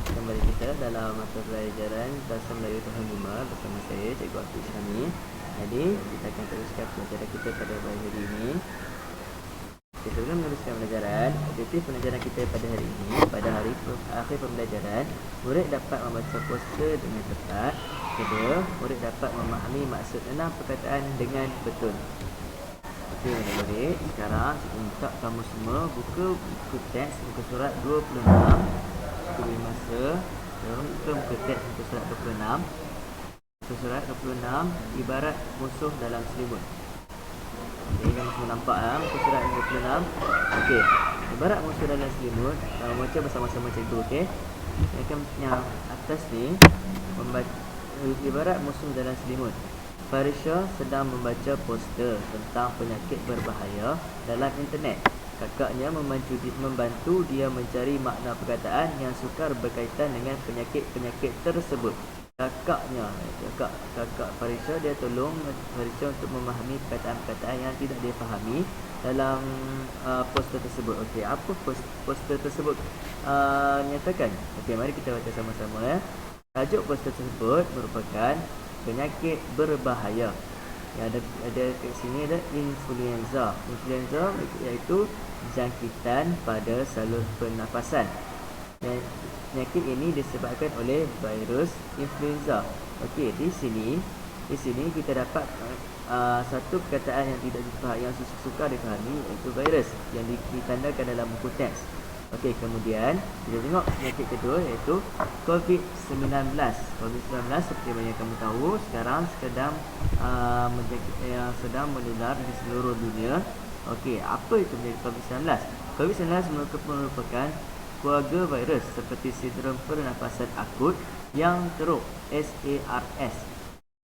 Kembali kita dalam mata pelajaran Bahasa Melayu Tahun 5 bersama saya, Cikgu Afiq Syami. Jadi, kita akan teruskan pelajaran kita pada hari ini. Okay, sebelum meneruskan pelajaran, objektif pelajaran kita pada hari ini, pada hari akhir pembelajaran, murid dapat membaca poster dengan tepat. Kedua, murid dapat memahami maksud 6 perkataan dengan betul. Okey, murid-murid, sekarang saya minta kamu semua buka buku teks muka surat 26. Beri masa. Buka muka teks muka surat 26. Muka surat 26 ibarat musuh dalam selimut. Okey, kamu semua nampak muka surat 26. Okey, ibarat musuh dalam selimut. Baca bersama-sama cikgu, okey. Yang atas ni ibarat musuh dalam selimut. Farisha sedang membaca poster tentang penyakit berbahaya dalam internet. Kakaknya membantu dia mencari makna perkataan yang sukar berkaitan dengan penyakit-penyakit tersebut. Kakak Farisha, dia tolong Farisha untuk memahami perkataan-perkataan yang tidak dia fahami dalam poster tersebut. Okey, apa poster tersebut nyatakan? Okey, mari kita baca sama-sama ya. Tajuk poster tersebut merupakan penyakit berbahaya. Yang ada kat sini ada influenza. Influenza iaitu jangkitan pada salur pernafasan. Dan penyakit ini disebabkan oleh virus influenza. Okey, di sini kita dapat satu perkataan yang tidak difahami, yang sukar difahami, iaitu virus yang ditandakan dalam buku teks. Okey, kemudian kita tengok penyakit kedua iaitu COVID-19. COVID-19 seperti yang kamu tahu sekarang sedang menular di seluruh dunia. Okey, apa itu COVID-19? COVID-19 merupakan keluarga virus seperti sindrom pernafasan akut yang teruk, SARS.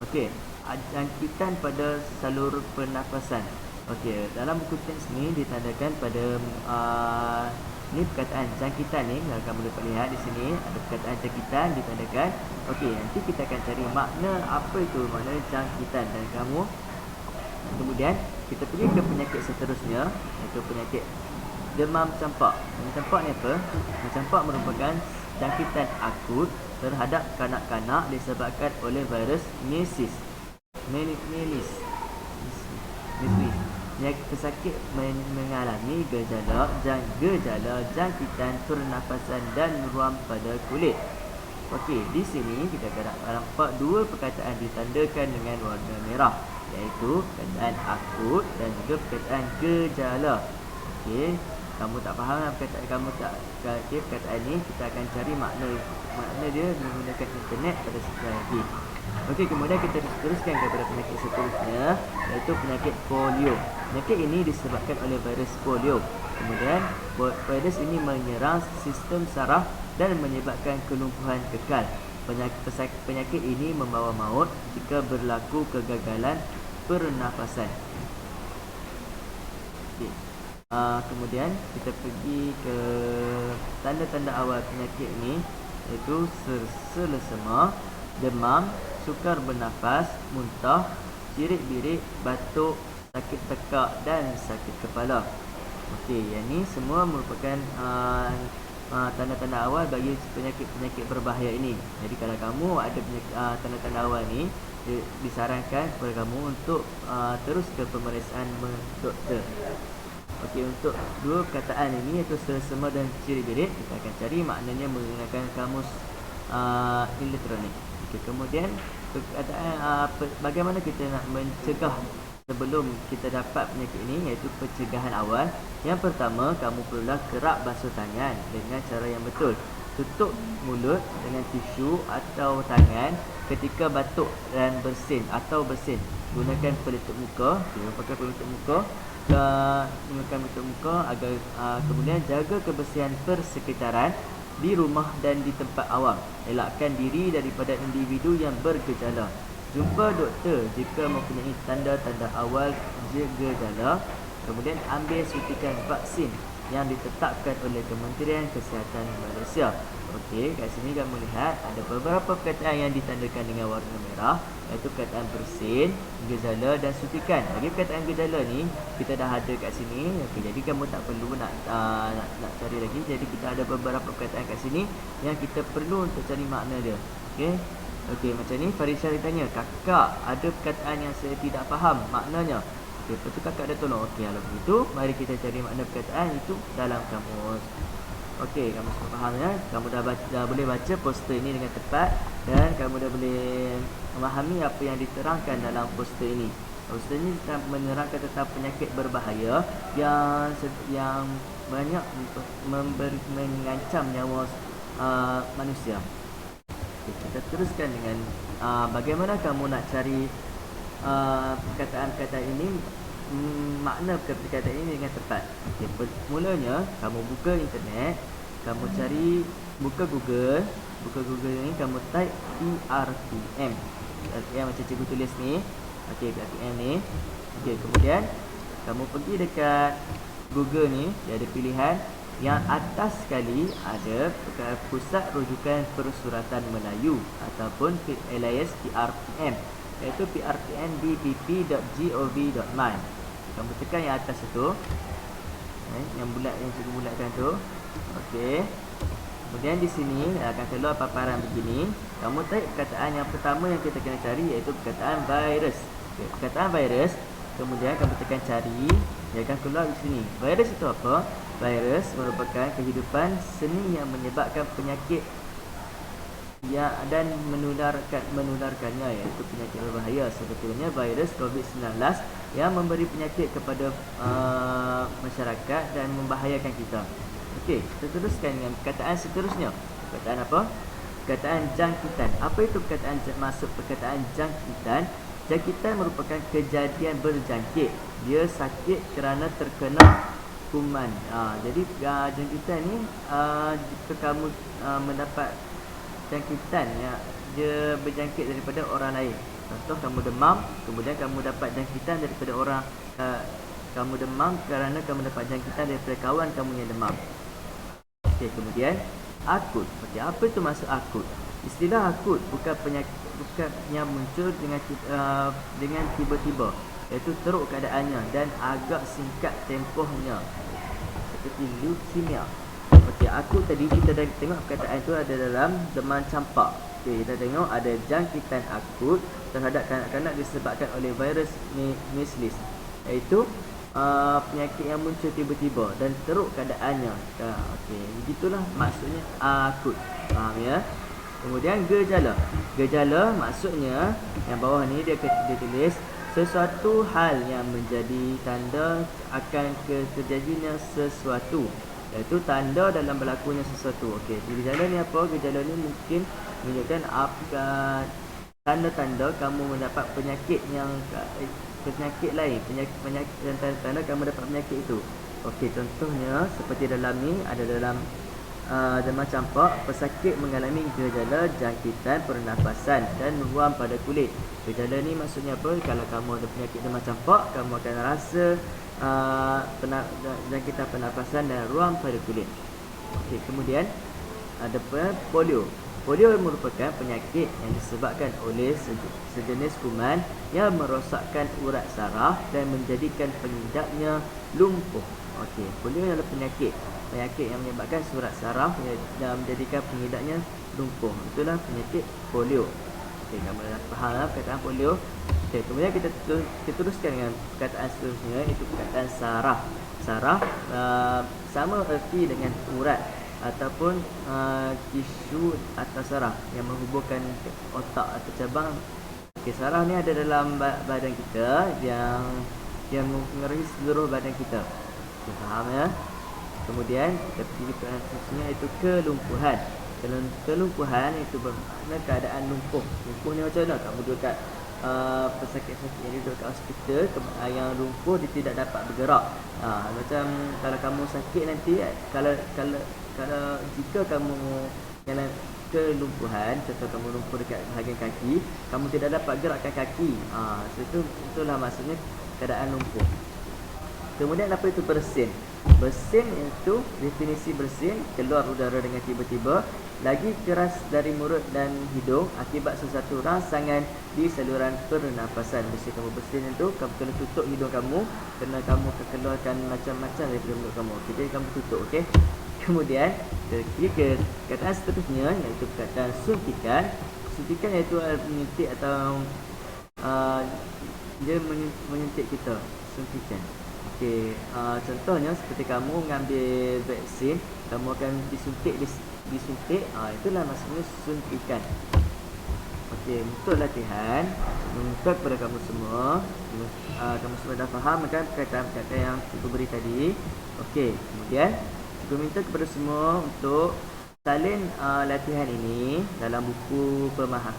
Okey, jangkitan pada salur pernafasan. Okey, dalam buku teks ni ditandakan pada ni perkataan jangkitan ni, kalau kamu dapat lihat di sini ada perkataan jangkitan ditandakan. Okey, nanti kita akan cari makna apa itu makna jangkitan dan kamu. Kemudian kita pergi ke penyakit seterusnya, iaitu penyakit demam campak. Demam campak ni apa? Demam campak merupakan jangkitan akut terhadap kanak-kanak disebabkan oleh virus measles. Pesakit mengalami gejala jangkitan pernafasan dan ruam pada kulit. Okey, di sini kita akan nampak dua perkataan ditandakan dengan warna merah, iaitu perkataan akut dan juga perkataan gejala. Okey, kamu tak faham perkataan ni, kita akan cari makna dia menggunakan internet pada sekali lagi. Okey, kemudian kita teruskan kepada penyakit seterusnya, iaitu penyakit polio. Penyakit ini disebabkan oleh virus polio. Kemudian virus ini menyerang sistem saraf dan menyebabkan kelumpuhan kekal. Penyakit ini membawa maut jika berlaku kegagalan pernafasan. Okey. Kemudian kita pergi ke tanda-tanda awal penyakit ini, iaitu selesema, demam, sukar bernafas, muntah, cirit-birit, batuk, sakit tekak dan sakit kepala. Okey, yang ni semua merupakan tanda-tanda awal bagi penyakit-penyakit berbahaya ini. Jadi kalau kamu ada tanda-tanda awal ni, disarankan kepada kamu untuk terus ke pemeriksaan doktor. Okey, untuk dua perkataan ini, iaitu selesema dan cirit-birit, kita akan cari maknanya menggunakan kamus elektronik. Okey, kemudian perkataan bagaimana kita nak mencegah sebelum kita dapat penyakit ini, iaitu pencegahan awal. Yang pertama, kamu perlulah kerap basuh tangan dengan cara yang betul. Tutup mulut dengan tisu atau tangan ketika batuk dan bersin atau bersin. Gunakan pelitup muka, pakai pelitup muka. Gunakan pelitup muka agar kemudian jaga kebersihan persekitaran di rumah dan di tempat awam. Elakkan diri daripada individu yang bergejala. Jumpa doktor jika mempunyai tanda-tanda awal gejala. Kemudian ambil suntikan vaksin yang ditetapkan oleh Kementerian Kesihatan Malaysia. Okey, kat sini kamu lihat ada beberapa perkataan yang ditandakan dengan warna merah, iaitu perkataan bersin, gejala dan suntikan. Bagi perkataan gejala ni kita dah ada kat sini. Okey, jadi kamu tak perlu nak cari lagi. Jadi kita ada beberapa perkataan kat sini yang kita perlu untuk cari makna dia. Okey. Okey, macam ni Farisha ditanya, "Kakak, ada perkataan yang saya tidak faham maknanya." Okey, lepas tu kakak dah tolong. Okey, kalau begitu mari kita cari makna perkataan itu dalam kamus. Okey, kamu semua faham ya? Kamu dah boleh baca poster ini dengan tepat dan kamu dah boleh memahami apa yang diterangkan dalam poster ini. Poster ini menerangkan tentang penyakit berbahaya yang banyak mengancam nyawa manusia. Okey, kita teruskan dengan bagaimana kamu nak cari perkataan-perkataan ini, makna perkataan ini dengan tepat. Okey, mulanya kamu buka internet, kamu cari, buka Google ni, kamu type PRTM. PRTM macam cikgu tulis ni. Okey, PRTM ni. Okey, kemudian kamu pergi dekat Google ni, dia ada pilihan yang atas sekali ada Pusat Rujukan Persuratan Melayu ataupun alias PRTM, iaitu prtmbpp.gov.my. Kamu tekan yang atas itu, yang bulat, yang cikgu bulatkan tu. Okey. Kemudian di sini akan keluar paparan begini. Kamu type perkataan yang pertama yang kita kena cari, iaitu perkataan virus. Okey, perkataan virus. Kemudian kamu tekan cari, dia akan keluar di sini. Virus itu apa? Virus merupakan kehidupan seni yang menyebabkan penyakit dan menularkannya, iaitu penyakit berbahaya. Sebetulnya virus COVID-19 yang memberi penyakit kepada masyarakat dan membahayakan kita. Okey, kita teruskan dengan perkataan seterusnya. Perkataan apa? Perkataan jangkitan. Apa itu perkataan masuk perkataan jangkitan? Jangkitan merupakan kejadian berjangkit. Dia sakit kerana terkena kuman. Jadi jangkitan ni jika kamu mendapat jangkitan, dia berjangkit daripada orang lain. Contoh, kamu demam, kemudian kamu dapat jangkitan daripada orang, kamu demam kerana kamu dapat jangkitan daripada kawan kamu yang demam. Okey, kemudian akut. Okey, apa itu maksud akut? Istilah akut bukan yang muncul dengan tiba-tiba, iaitu teruk keadaannya dan agak singkat tempohnya, seperti leukemia. Okey, akut tadi kita dah tengok perkataan itu ada dalam demam campak. Okey, kita tengok ada jangkitan akut terhadap kanak-kanak disebabkan oleh virus measles, iaitu penyakit yang muncul tiba-tiba dan teruk keadaannya. Okey, begitulah maksudnya akut. Faham ya? Kemudian gejala. Gejala maksudnya yang bawah ni dia tulis sesuatu hal yang menjadi tanda akan terjadinya sesuatu, iaitu tanda dalam berlakunya sesuatu. Okey, gejala ni apa? Gejala ni mungkin menunjukkan tanda-tanda kamu mendapat penyakit lain, penyakit dan tanda-tanda kamu dapat penyakit itu. Okey, contohnya seperti dalam ni ada dalam demam campak, pesakit mengalami gejala jangkitan pernafasan dan ruam pada kulit. Gejala ni maksudnya apa? Kalau kamu ada penyakit demam campak, kamu akan rasa jangkitan pernafasan dan ruam pada kulit. Okey, kemudian ada polio. Polio merupakan penyakit yang disebabkan oleh sejenis kuman yang merosakkan urat saraf dan menjadikan pengidapnya lumpuh. Okey, polio adalah penyakit yang menyebabkan urat saraf dan menjadikan pengidapnya lumpuh. Itulah penyakit polio. Okey, kamu dah faham perkataan polio. Okey, kemudian kita teruskan dengan perkataan seterusnya, iaitu perkataan saraf. Saraf sama erti dengan urat ataupun tisu atas saraf yang menghubungkan otak atau cabang. Okey, saraf ni ada dalam badan kita yang mengenai seluruh badan kita. Okey, faham ya? Kemudian kita pergi ke seterusnya, iaitu kelumpuhan. Kelumpuhan itu bermakna keadaan lumpuh. Lumpuh ni macam mana? Kamu duduk kat pesakit-pesakit yang duduk kat hospital yang lumpuh, dia tidak dapat bergerak. Macam kalau kamu sakit nanti, kalau jika kamu kena kelumpuhan, contoh kamu lumpuh dekat bahagian kaki, kamu tidak dapat gerakkan kaki. Itulah maksudnya keadaan lumpuh. Kemudian apa itu bersin? Bersin itu definisi bersin, keluar udara dengan tiba-tiba, lagi keras dari mulut dan hidung akibat sesuatu rangsangan di saluran pernafasan. Mesti kamu bersin itu, kamu kena tutup hidung kamu, kena kamu keluarkan macam-macam daripada mulut kamu. Jadi kamu tutup, okey. Kemudian ketiga, perkataan seterusnya iaitu perkataan suntikan. Suntikan iaitu menyuntik atau dia menyuntik kita, suntikan. Okey, contohnya seperti kamu mengambil vaksin, kamu akan disuntik, itulah maksudnya suntikan. Okey, untuk latihan, untuk kepada kamu semua, kamu semua dah faham kan perkataan-perkataan yang cikgu beri tadi. Okey, kemudian cikgu minta kepada semua untuk salin latihan ini dalam buku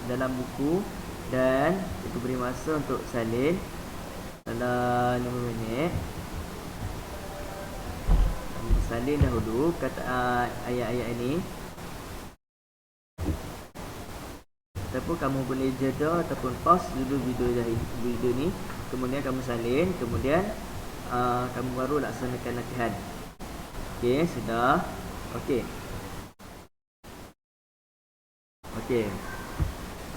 dalam buku, dan cikgu beri masa untuk salin dalam 5 minit. Salin dahulu kata ayat-ayat ini, ataupun kamu boleh jeda ataupun pause dulu video ni, kemudian kamu salin, kemudian kamu baru laksanakan latihan. Okey, sudah. Okey. Okey.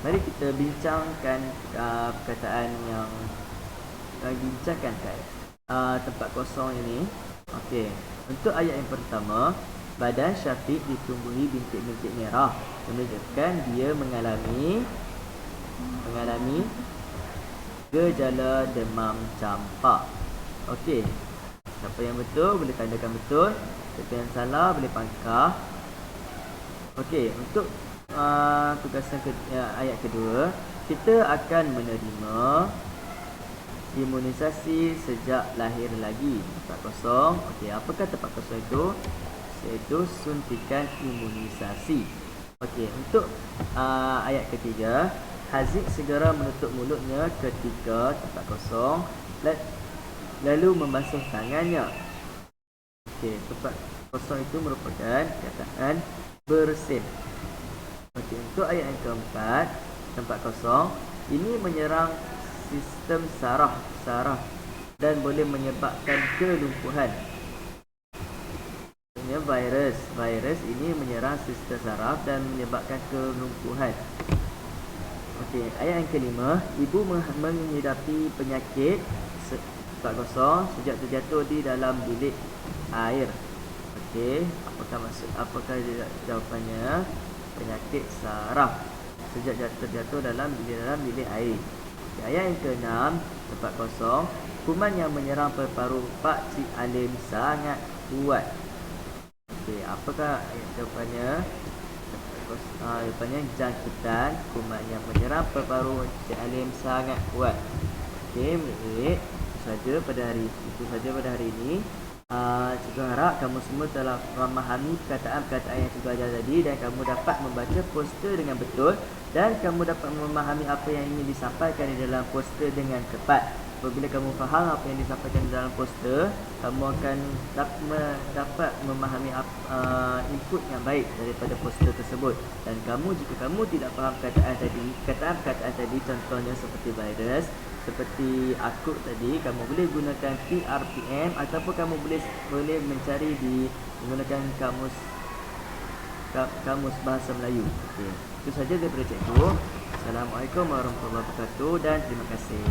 Mari kita bincangkan perkataan yang bincangkan kat tempat kosong ini. Okey. Untuk ayat yang pertama, badan Syafiq ditumbuhi bintik-bintik merah, menunjukkan dia mengalami gejala demam campak. Okey. Siapa yang betul boleh tandakan betul, siapa yang salah boleh pangkah. Okey, untuk tugasan ayat kedua, kita akan menerima imunisasi sejak lahir lagi. Tempat kosong. Okey, apakah tempat kosong itu? Iaitu suntikan imunisasi. Okey, untuk ayat ketiga, Haziq segera menutup mulutnya ketika tempat kosong, lalu membasuh tangannya. Okey, tempat kosong itu merupakan perkataan bersin. Okey, untuk ayat yang keempat, tempat kosong ini menyerang sistem saraf dan boleh menyebabkan kelumpuhan. Virus ini menyerang sistem saraf dan menyebabkan kelumpuhan. Okey, ayat yang kelima, ibu menghidapi penyakit tempat kosong sejak terjatuh di dalam bilik air. Okey, apakah jawapannya? Penyakit saraf sejak terjatuh dalam bilik air. Ayat yang ke-6, tempat kosong, kuman yang menyerang paru-paru Pak Cik Alim sangat kuat. Okey, apakah jawapannya? Jawapannya jangkitan kuman yang menyerang paru-paru Cik Alim sangat kuat. Okey, baik. Itu saja pada hari ini. Cikgu harap kamu semua telah memahami perkataan-perkataan yang cikgu ajar tadi, dan kamu dapat membaca poster dengan betul, dan kamu dapat memahami apa yang ingin disampaikan di dalam poster dengan tepat. Apabila kamu faham apa yang disampaikan di dalam poster, kamu akan dapat memahami input yang baik daripada poster tersebut. Dan jika kamu tidak faham perkataan-perkataan tadi, contohnya seperti virus, seperti akut tadi, kamu boleh gunakan PRPM, ataupun kamu boleh mencari menggunakan kamus bahasa Melayu. Okey, itu saja daripada cikgu. Assalamualaikum warahmatullahi wabarakatuh dan terima kasih.